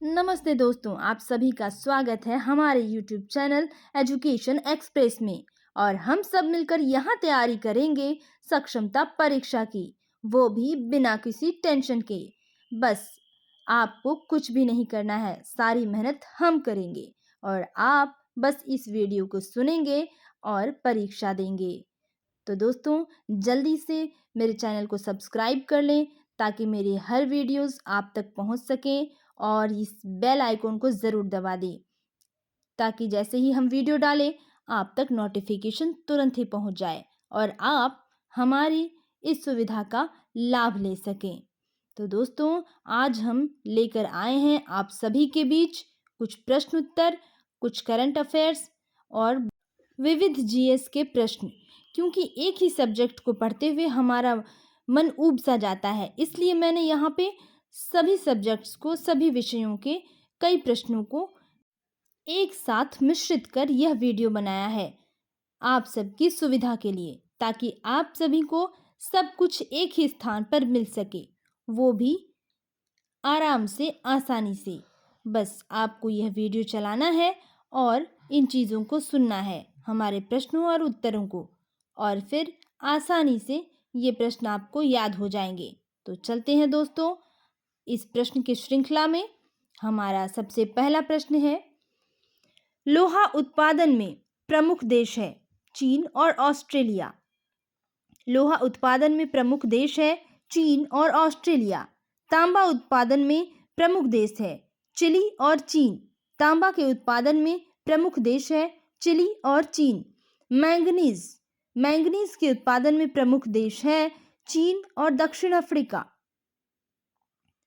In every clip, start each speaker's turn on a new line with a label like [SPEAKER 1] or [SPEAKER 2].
[SPEAKER 1] नमस्ते दोस्तों, आप सभी का स्वागत है हमारे YouTube चैनल एजुकेशन एक्सप्रेस में। और हम सब मिलकर यहाँ तैयारी करेंगे सक्षमता परीक्षा की, वो भी बिना किसी टेंशन के। बस आपको कुछ भी नहीं करना है, सारी मेहनत हम करेंगे और आप बस इस वीडियो को सुनेंगे और परीक्षा देंगे। तो दोस्तों, जल्दी से मेरे चैनल को सब्सक्राइब कर लें ताकि मेरे हर वीडियोस आप तक पहुंच सकें, और इस बेल आइकॉन को ज़रूर दबा दें ताकि जैसे ही हम वीडियो डालें आप तक नोटिफिकेशन तुरंत ही पहुंच जाए और आप हमारी इस सुविधा का लाभ ले सकें। तो दोस्तों, आज हम लेकर आए हैं आप सभी के बीच कुछ प्रश्न उत्तर, कुछ करंट अफेयर्स और विविध जीएस के प्रश्न। क्योंकि एक ही सब्जेक्ट को पढ़ते हुए हमारा मन ऊब सा जाता है, इसलिए मैंने यहाँ पे सभी सब्जेक्ट्स को, सभी विषयों के कई प्रश्नों को एक साथ मिश्रित कर यह वीडियो बनाया है आप सबकी सुविधा के लिए, ताकि आप सभी को सब कुछ एक ही स्थान पर मिल सके, वो भी आराम से, आसानी से। बस आपको यह वीडियो चलाना है और इन चीज़ों को सुनना है, हमारे प्रश्नों और उत्तरों को, और फिर आसानी से ये प्रश्न आपको याद हो जाएंगे। तो चलते हैं दोस्तों इस प्रश्न की श्रृंखला में। हमारा सबसे पहला प्रश्न है, लोहा उत्पादन में प्रमुख देश है चीन और ऑस्ट्रेलिया। लोहा उत्पादन में प्रमुख देश है चीन और ऑस्ट्रेलिया। तांबा उत्पादन में प्रमुख देश है चिली और चीन। तांबा के उत्पादन में प्रमुख देश है चिली और चीन। मैंगनीज मैंगनीज के उत्पादन में प्रमुख देश है चीन और दक्षिण अफ्रीका।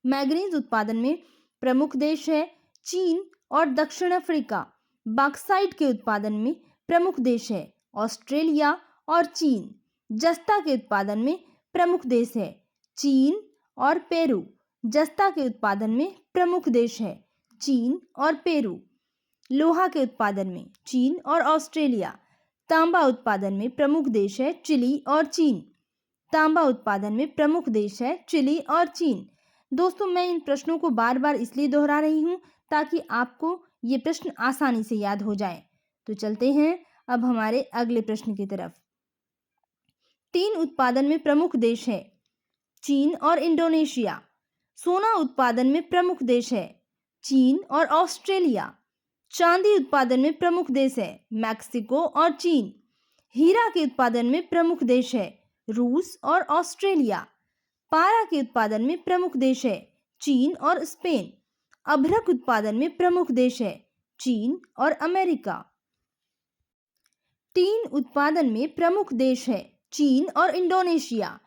[SPEAKER 1] मैंगनीज उत्पादन में प्रमुख देश है चीन और दक्षिण अफ्रीका। बॉक्साइट के उत्पादन में प्रमुख देश है ऑस्ट्रेलिया और चीन। जस्ता के उत्पादन में प्रमुख देश है चीन और पेरू। जस्ता के उत्पादन में प्रमुख देश है चीन और पेरू। लोहा के उत्पादन में चीन और ऑस्ट्रेलिया। तांबा उत्पादन में प्रमुख देश है चिली और चीन। तांबा उत्पादन में प्रमुख देश है चिली और चीन। दोस्तों, मैं इन प्रश्नों को बार बार इसलिए दोहरा रही हूँ ताकि आपको ये प्रश्न आसानी से याद हो जाए। तो चलते हैं अब हमारे अगले प्रश्न की तरफ। टीन उत्पादन में प्रमुख देश है चीन और इंडोनेशिया। सोना उत्पादन में प्रमुख देश है चीन और ऑस्ट्रेलिया। चांदी उत्पादन में प्रमुख देश है मैक्सिको और चीन। हीरा के उत्पादन में प्रमुख देश है रूस और ऑस्ट्रेलिया। पारा के उत्पादन में प्रमुख देश है चीन और स्पेन। अभ्रक उत्पादन में प्रमुख देश है चीन और अमेरिका। टीन उत्पादन में प्रमुख देश है चीन और इंडोनेशिया।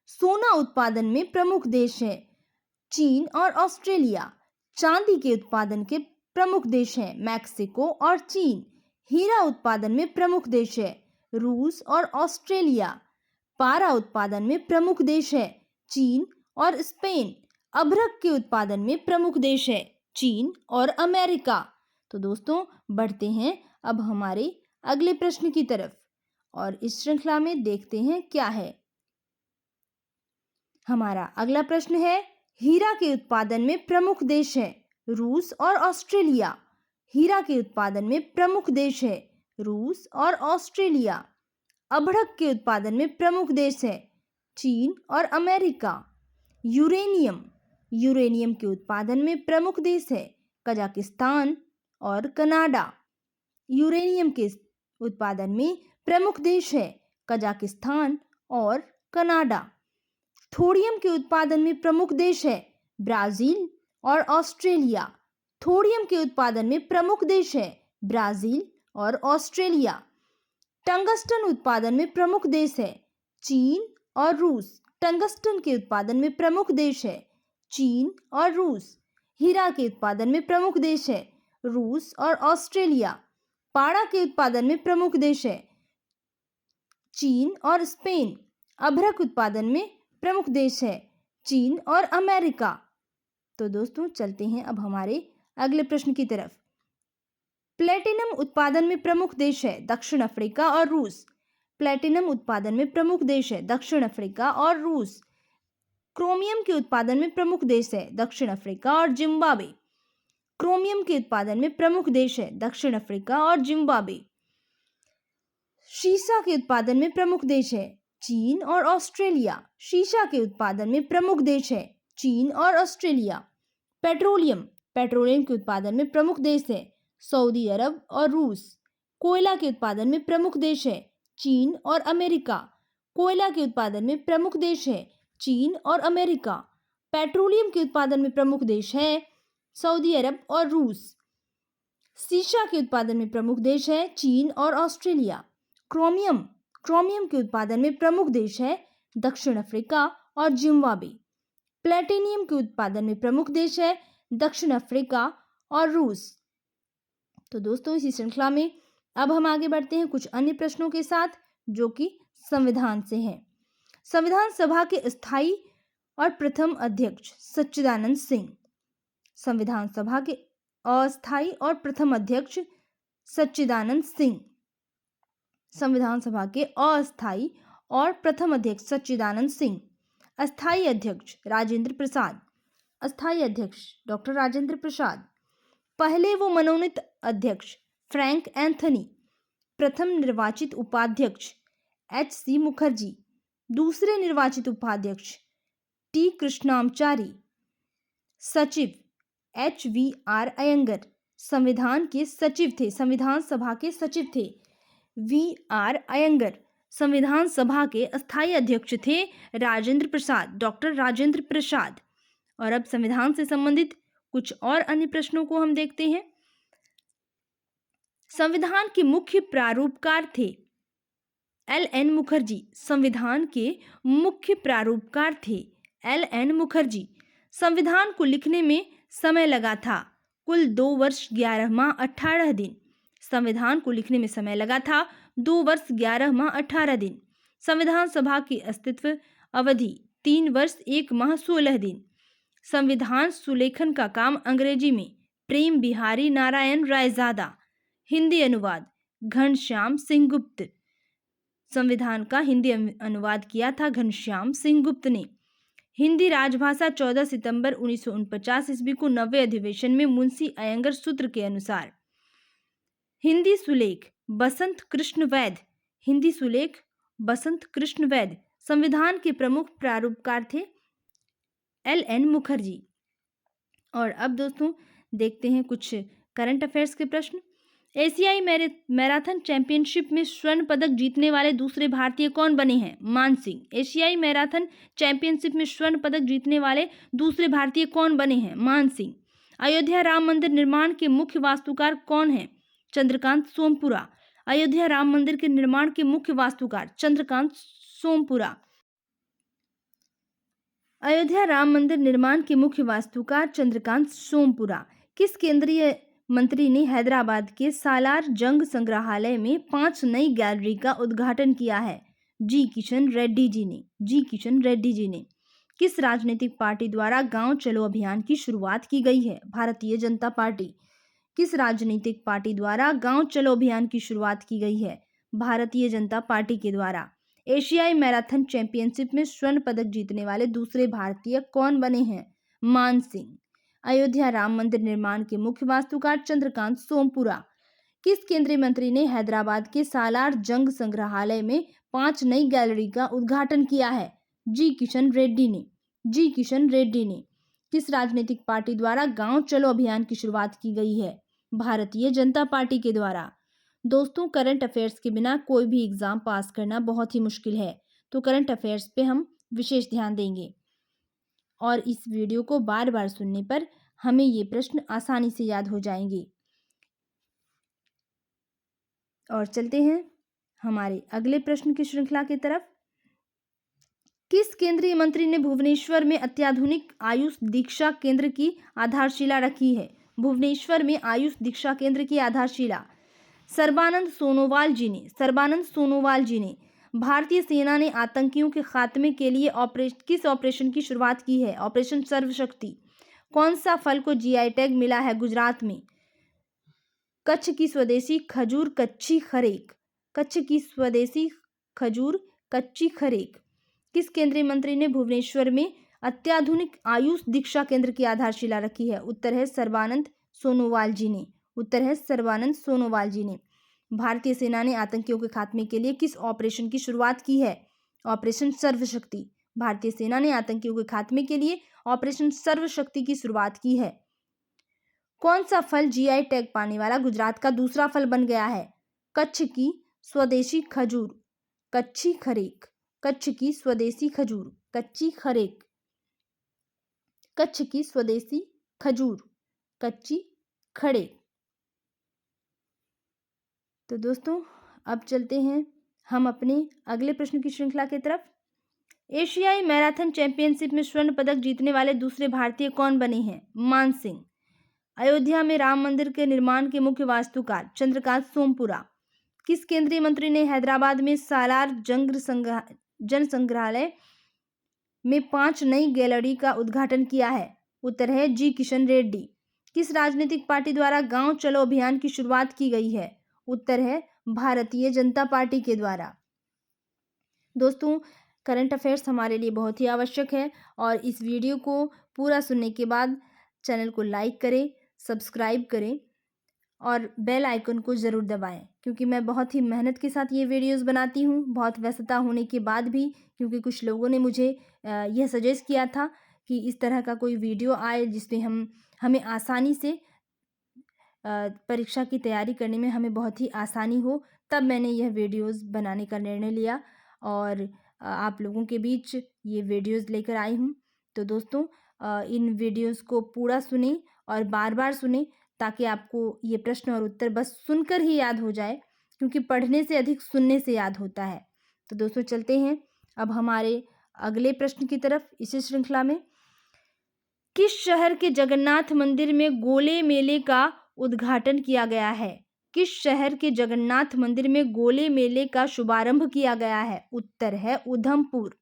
[SPEAKER 1] सोना उत्पादन में प्रमुख देश है चीन और ऑस्ट्रेलिया। चांदी के उत्पादन के प्रमुख देश हैं मैक्सिको और चीन। हीरा उत्पादन में प्रमुख देश है रूस और ऑस्ट्रेलिया। पारा उत्पादन में प्रमुख देश है चीन और स्पेन। अभ्रक के उत्पादन में प्रमुख देश है चीन और अमेरिका। तो दोस्तों, बढ़ते हैं अब हमारे अगले प्रश्न की तरफ और इस श्रृंखला में देखते हैं क्या है। हमारा अगला प्रश्न है, हीरा के उत्पादन में प्रमुख देश है रूस और ऑस्ट्रेलिया। हीरा के उत्पादन में प्रमुख देश है रूस और ऑस्ट्रेलिया। अभ्रक के उत्पादन में प्रमुख देश है चीन और अमेरिका। यूरेनियम के उत्पादन में प्रमुख देश है कजाकिस्तान और कनाडा। यूरेनियम के उत्पादन में प्रमुख देश है कजाकिस्तान और कनाडा। थोडियम के उत्पादन में प्रमुख देश है ब्राजील और ऑस्ट्रेलिया। थोडियम के उत्पादन में प्रमुख देश है ब्राजील और ऑस्ट्रेलिया। टंगस्टन उत्पादन में प्रमुख देश है चीन और रूस। टंगस्टन के उत्पादन में प्रमुख देश है चीन और रूस। हीरा के उत्पादन में प्रमुख देश है रूस और ऑस्ट्रेलिया। पारा के उत्पादन में प्रमुख देश है चीन और स्पेन। अभ्रक उत्पादन में प्रमुख देश है चीन और अमेरिका। तो दोस्तों, चलते हैं अब हमारे अगले प्रश्न की तरफ। प्लेटिनम उत्पादन में प्रमुख देश है दक्षिण अफ्रीका और रूस। प्लेटिनम उत्पादन में प्रमुख देश है दक्षिण अफ्रीका और रूस। क्रोमियम के उत्पादन में प्रमुख देश है दक्षिण अफ्रीका और जिम्बाब्वे। क्रोमियम के उत्पादन में प्रमुख देश है दक्षिण अफ्रीका और जिम्बाब्वे। शीशा के उत्पादन में प्रमुख देश है चीन और ऑस्ट्रेलिया। शीशा के उत्पादन में प्रमुख देश है चीन और ऑस्ट्रेलिया। पेट्रोलियम के उत्पादन में प्रमुख देश है सऊदी अरब और रूस। कोयला के उत्पादन में प्रमुख देश है चीन और अमेरिका। कोयला के उत्पादन में प्रमुख देश है चीन और अमेरिका। पेट्रोलियम के उत्पादन में प्रमुख देश है सऊदी अरब और रूस। शीशा के उत्पादन में प्रमुख देश है चीन और ऑस्ट्रेलिया। क्रोमियम के उत्पादन में प्रमुख देश है दक्षिण अफ्रीका और जिम्बाब्वे। प्लेटिनियम के उत्पादन में प्रमुख देश है दक्षिण अफ्रीका और रूस। तो दोस्तों, इसी श्रृंखला में अब हम आगे बढ़ते हैं कुछ अन्य प्रश्नों के साथ जो कि संविधान से हैं। संविधान सभा के स्थायी और प्रथम अध्यक्ष सच्चिदानंद सिंह। संविधान सभा के अस्थायी और प्रथम अध्यक्ष सच्चिदानंद सिंह। संविधान सभा के अस्थायी और प्रथम अध्यक्ष सच्चिदानंद सिंह। अस्थायी अध्यक्ष राजेंद्र प्रसाद। अस्थायी अध्यक्ष डॉक्टर राजेंद्र प्रसाद। पहले वो मनोनीत अध्यक्ष फ्रैंक एंथनी। प्रथम निर्वाचित उपाध्यक्ष HC मुखर्जी। दूसरे निर्वाचित उपाध्यक्ष T कृष्णामचारी। सचिव HVR अयंगर। संविधान के सचिव थे, संविधान सभा के सचिव थे VR अयंगर। संविधान सभा के अस्थायी अध्यक्ष थे राजेंद्र प्रसाद, डॉक्टर राजेंद्र प्रसाद। और अब संविधान से संबंधित कुछ और अन्य प्रश्नों को हम देखते हैं। संविधान के मुख्य प्रारूपकार थे LN मुखर्जी। संविधान के मुख्य प्रारूपकार थे LN मुखर्जी। संविधान को लिखने में समय लगा था कुल 2 वर्ष 11 माह 18 दिन। संविधान को लिखने में समय लगा था 2 वर्ष 11 माह 18 दिन। संविधान सभा की अस्तित्व अवधि 3 वर्ष 1 माह 16 दिन। संविधान सुलेखन का काम अंग्रेजी में प्रेम बिहारी नारायण रायजादा। हिंदी अनुवाद घनश्याम सिंह गुप्त। संविधान का हिंदी अनुवाद किया था घनश्याम सिंह गुप्त ने। हिंदी राजभाषा 14 सितंबर 1949 ईस्वी को 90वें अधिवेशन में मुंशी अयंगर सूत्र के अनुसार। हिंदी सुलेख बसंत कृष्ण वैद्य। हिंदी सुलेख बसंत कृष्ण वैद्य। संविधान के प्रमुख प्रारूपकार थे LN मुखर्जी। और अब दोस्तों देखते हैं कुछ करंट अफेयर्स के प्रश्न। एशियाई मैराथन चैंपियनशिप में स्वर्ण पदक जीतने वाले दूसरे भारतीय कौन बने हैं? मान सिंह। एशियाई मैराथन चैंपियनशिप में स्वर्ण पदक जीतने वाले दूसरे भारतीय कौन बने हैं? मान सिंह। अयोध्या राम मंदिर निर्माण के मुख्य वास्तुकार कौन हैं? चंद्रकांत सोमपुरा। अयोध्या राम मंदिर के निर्माण के मुख्य वास्तुकार चंद्रकांत सोमपुरा। अयोध्या राम मंदिर निर्माण के मुख्य वास्तुकार चंद्रकांत सोमपुरा। किस केंद्रीय मंत्री ने हैदराबाद के सालार जंग संग्रहालय में 5 नई गैलरी का उद्घाटन किया है? जी किशन रेड्डी जी ने। जी किशन रेड्डी जी ने। किस राजनीतिक पार्टी द्वारा गांव चलो अभियान की शुरुआत की गई है? भारतीय जनता पार्टी। किस राजनीतिक पार्टी द्वारा गांव चलो अभियान की शुरुआत की गई है? भारतीय जनता पार्टी के द्वारा। एशियाई मैराथन चैंपियनशिप में स्वर्ण पदक जीतने वाले दूसरे भारतीय कौन बने हैं? मान सिंह। अयोध्या राम मंदिर निर्माण के मुख्य वास्तुकार चंद्रकांत सोमपुरा। किस केंद्रीय मंत्री ने हैदराबाद के सालार जंग संग्रहालय में 5 नई गैलरी का उद्घाटन किया है? जी किशन रेड्डी ने। जी किशन रेड्डी ने। किस राजनीतिक पार्टी द्वारा गांव चलो अभियान की शुरुआत की गई है? भारतीय जनता पार्टी के द्वारा। दोस्तों, करंट अफेयर्स के बिना कोई भी एग्जाम पास करना बहुत ही मुश्किल है, तो करंट अफेयर्स पे हम विशेष ध्यान देंगे और इस वीडियो को बार बार सुनने पर हमें ये प्रश्न आसानी से याद हो जाएंगे। और चलते हैं हमारे अगले प्रश्न की श्रृंखला की तरफ। किस केंद्रीय मंत्री ने भुवनेश्वर में अत्याधुनिक आयुष दीक्षा केंद्र की आधारशिला रखी है? भुवनेश्वर में आयुष दीक्षा केंद्र की आधारशिला सर्बानंद सोनोवाल जी ने। सर्बानंद सोनोवाल जी ने। भारतीय सेना ने आतंकियों के खात्मे के लिए किस ऑपरेशन की शुरुआत की है? ऑपरेशन सर्वशक्ति। कौन सा फल को GI टैग मिला है गुजरात में? कच्छ की स्वदेशी खजूर कच्ची खरेक। कच्छ की स्वदेशी खजूर कच्ची खरेक। किस केंद्रीय मंत्री ने भुवनेश्वर में अत्याधुनिक आयुष दीक्षा केंद्र की आधारशिला रखी है? उत्तर है सर्बानंद सोनोवाल जी ने? उत्तर है सर्बानंद सोनोवाल जी ने। भारतीय सेना ने आतंकियों के खात्मे के लिए किस ऑपरेशन की शुरुआत की है? ऑपरेशन सर्वशक्ति। भारतीय सेना ने आतंकियों के खात्मे के लिए ऑपरेशन सर्वशक्ति की शुरुआत की है। कौन सा फल जीआई टैग पाने वाला गुजरात का दूसरा फल बन गया है? कच्छ की स्वदेशी खजूर, कच्ची खरेक। कच्छ की स्वदेशी खजूर, कच्ची खरेक। कच्छ की स्वदेशी खजूर, कच्ची खड़े। तो दोस्तों अब चलते हैं हम अपने अगले प्रश्न की श्रृंखला की तरफ। एशियाई मैराथन चैंपियनशिप में स्वर्ण पदक जीतने वाले दूसरे भारतीय कौन बने हैं? मान सिंह। अयोध्या में राम मंदिर के निर्माण के मुख्य वास्तुकार चंद्रकांत सोमपुरा। किस केंद्रीय मंत्री ने हैदराबाद में सालार जन संग्रहालय में 5 नई गैलरी का उद्घाटन किया है? उत्तर है जी किशन रेड्डी। किस राजनीतिक पार्टी द्वारा गांव चलो अभियान की शुरुआत की गई है? उत्तर है भारतीय जनता पार्टी के द्वारा। दोस्तों करंट अफेयर्स हमारे लिए बहुत ही आवश्यक है और इस वीडियो को पूरा सुनने के बाद चैनल को लाइक करें, सब्सक्राइब करें और बेल आइकन को ज़रूर दबाएं, क्योंकि मैं बहुत ही मेहनत के साथ ये वीडियोस बनाती हूँ, बहुत व्यस्तता होने के बाद भी, क्योंकि कुछ लोगों ने मुझे यह सजेस्ट किया था कि इस तरह का कोई वीडियो आए जिसमें हमें आसानी से परीक्षा की तैयारी करने में हमें बहुत ही आसानी हो। तब मैंने यह वीडियोस बनाने का निर्णय लिया और आप लोगों के बीच ये वीडियोस लेकर आई हूँ। तो दोस्तों इन वीडियोस को पूरा सुनें और बार बार सुनें, ताकि आपको ये प्रश्न और उत्तर बस सुनकर ही याद हो जाए, क्योंकि पढ़ने से अधिक सुनने से याद होता है। तो दोस्तों चलते हैं अब हमारे अगले प्रश्न की तरफ इसी श्रृंखला में। किस शहर के जगन्नाथ मंदिर में गोले मेले का उद्घाटन किया गया है? किस शहर के जगन्नाथ मंदिर में गोले मेले का शुभारंभ किया गया है? उत्तर है उधमपुर।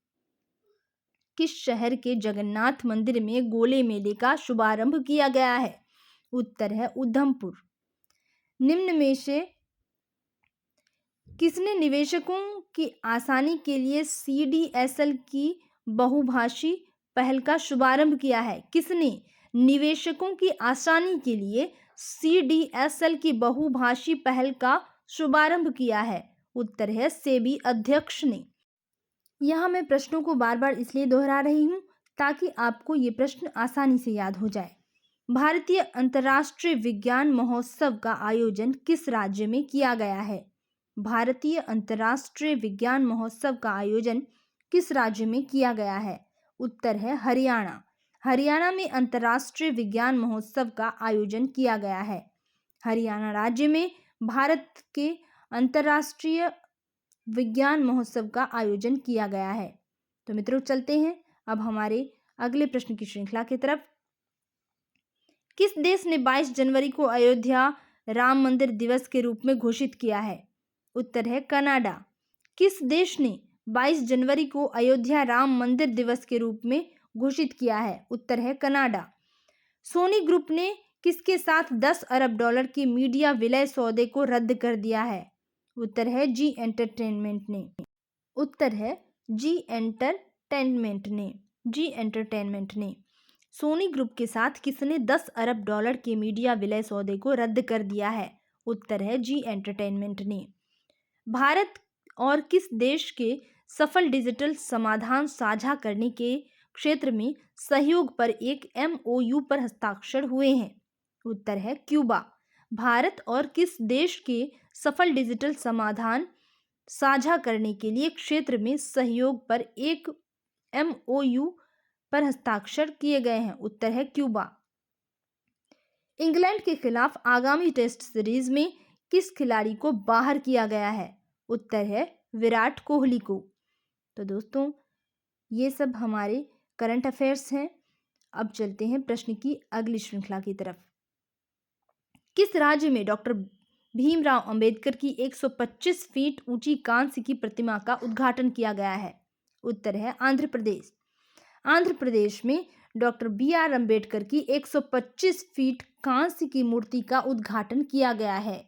[SPEAKER 1] किस शहर के जगन्नाथ मंदिर में गोले मेले का शुभारंभ किया गया है? उत्तर है उधमपुर। निम्न में से किसने निवेशकों की आसानी के लिए CDSL की बहुभाषी पहल का शुभारंभ किया है? किसने निवेशकों की आसानी के लिए CDSL की बहुभाषी पहल का शुभारंभ किया है? उत्तर है सेबी अध्यक्ष ने। यहाँ मैं प्रश्नों को बार बार इसलिए दोहरा रही हूँ ताकि आपको ये प्रश्न आसानी से याद हो जाए। भारतीय अंतर्राष्ट्रीय विज्ञान महोत्सव का आयोजन किस राज्य में किया गया है? भारतीय अंतर्राष्ट्रीय विज्ञान महोत्सव का आयोजन किस राज्य में किया गया है? उत्तर है हरियाणा। हरियाणा में अंतर्राष्ट्रीय विज्ञान महोत्सव का आयोजन किया गया है। हरियाणा राज्य में भारत के अंतर्राष्ट्रीय विज्ञान महोत्सव का आयोजन किया गया है। तो मित्रों चलते हैं अब हमारे अगले प्रश्न की श्रृंखला की तरफ। किस देश ने 22 जनवरी को अयोध्या राम मंदिर दिवस के रूप में घोषित किया है? उत्तर है कनाडा। किस देश ने 22 जनवरी को अयोध्या राम मंदिर दिवस के रूप में घोषित किया है? उत्तर है कनाडा। सोनी ग्रुप ने किसके साथ $10 अरब के मीडिया विलय सौदे को रद्द कर दिया है? उत्तर है जी एंटरटेनमेंट ने। उत्तर है जी एंटरटेनमेंट ने। जी एंटरटेनमेंट ने। सोनी ग्रुप के साथ किसने $10 अरब के मीडिया विलय सौदे को रद्द कर दिया है? उत्तर है जी एंटरटेनमेंट ने। भारत और किस देश के सफल डिजिटल समाधान साझा करने के क्षेत्र में सहयोग पर एक MOU पर हस्ताक्षर हुए हैं? उत्तर है क्यूबा। भारत और किस देश के सफल डिजिटल समाधान साझा करने के लिए क्षेत्र में सहयोग पर एक MOU पर हस्ताक्षर किए गए हैं? उत्तर है क्यूबा। इंग्लैंड के खिलाफ आगामी टेस्ट सीरीज में किस खिलाड़ी को बाहर किया गया है? उत्तर है विराट कोहली को। तो दोस्तों ये सब हमारे करंट अफेयर्स हैं। अब चलते हैं प्रश्न की अगली श्रृंखला की तरफ। किस राज्य में डॉक्टर भीमराव अंबेडकर की 125 फीट ऊंची कांस्य की प्रतिमा का उद्घाटन किया गया है? उत्तर है आंध्र प्रदेश। आंध्र प्रदेश में डॉक्टर BR अंबेडकर की 125 फीट कांस्य की मूर्ति का उद्घाटन किया गया है।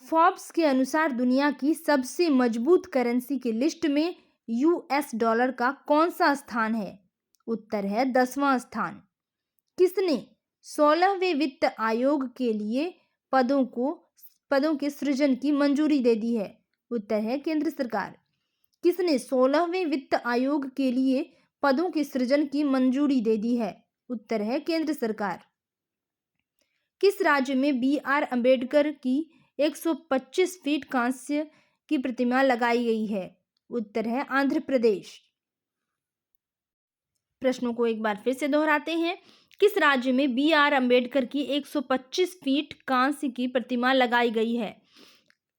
[SPEAKER 1] फोर्ब्स के अनुसार दुनिया की सबसे मजबूत करेंसी की लिस्ट में US डॉलर का कौन सा स्थान है? उत्तर है 10वां स्थान। किसने 16वें वित्त आयोग के लिए पदों के सृजन की मंजूरी दे दी है? उत्तर है केंद्र सरकार। किसने 16वें वित्त आयोग के लिए पदों के सृजन की मंजूरी दे दी है? उत्तर है केंद्र सरकार। किस राज्य में बी आर अंबेडकर की 125 फीट कांस्य की प्रतिमा लगाई गई है? उत्तर है आंध्र प्रदेश। प्रश्नों को एक बार फिर से दोहराते हैं। किस राज्य में बी आर अंबेडकर की 125 फीट कांस्य की प्रतिमा लगाई गई है?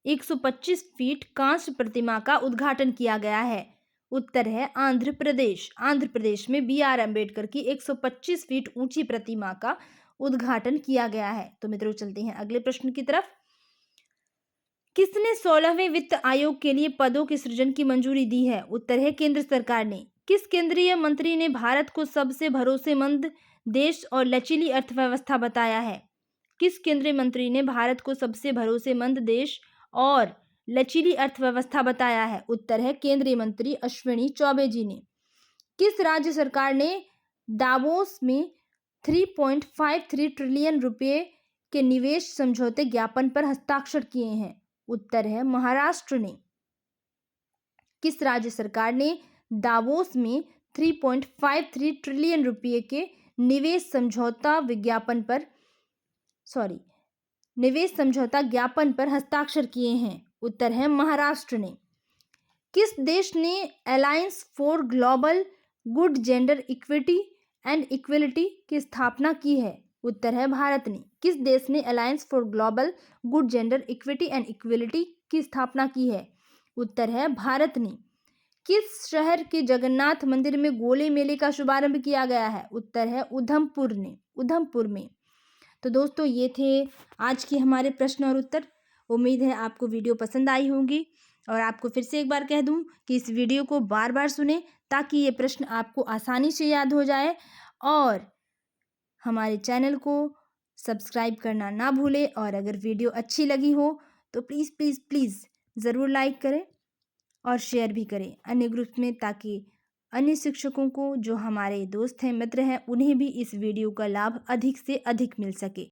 [SPEAKER 1] 125 फीट कांस्य प्रतिमा का उद्घाटन किया गया है। उत्तर है आंध्र प्रदेश। आंध्र प्रदेश में बी आर अंबेडकर की 125 फीट ऊंची प्रतिमा का उद्घाटन किया गया है। तो मित्रों चलते हैं अगले प्रश्न की तरफ। किसने 16वें वित्त आयोग के लिए पदों के सृजन की मंजूरी दी है? उत्तर है केंद्र सरकार ने। किस केंद्रीय मंत्री ने भारत को सबसे भरोसेमंद देश और लचीली अर्थव्यवस्था बताया है? किस केंद्रीय मंत्री ने भारत को सबसे भरोसेमंद देश और लचीली अर्थव्यवस्था बताया है? उत्तर है केंद्रीय मंत्री अश्विनी चौबे जी ने। किस राज्य सरकार ने दावोस में 3.53 ट्रिलियन रुपए के निवेश समझौते ज्ञापन पर हस्ताक्षर किए हैं? उत्तर है महाराष्ट्र ने। किस राज्य सरकार ने दावोस में 3.53 ट्रिलियन रुपए के निवेश समझौता ज्ञापन पर हस्ताक्षर किए हैं? उत्तर है महाराष्ट्र ने। किस देश ने alliance for global good gender equity and equality की स्थापना की है? उत्तर है भारत ने। किस देश ने alliance for global good gender equity and equality की स्थापना की है? उत्तर है भारत ने। किस शहर के जगन्नाथ मंदिर में गोले मेले का शुभारंभ किया गया है? उत्तर है उधमपुर में। तो दोस्तों ये थे आज के हमारे प्रश्न और उत्तर। उम्मीद है आपको वीडियो पसंद आई होंगी और आपको फिर से एक बार कह दूं कि इस वीडियो को बार बार सुने ताकि ये प्रश्न आपको आसानी से याद हो जाए, और हमारे चैनल को सब्सक्राइब करना ना भूलें। और अगर वीडियो अच्छी लगी हो तो प्लीज़ प्लीज़ प्लीज़ ज़रूर लाइक करें और शेयर भी करें अन्य ग्रुप में, ताकि अन्य शिक्षकों को, जो हमारे दोस्त हैं, मित्र हैं, उन्हें भी इस वीडियो का लाभ अधिक से अधिक मिल सके।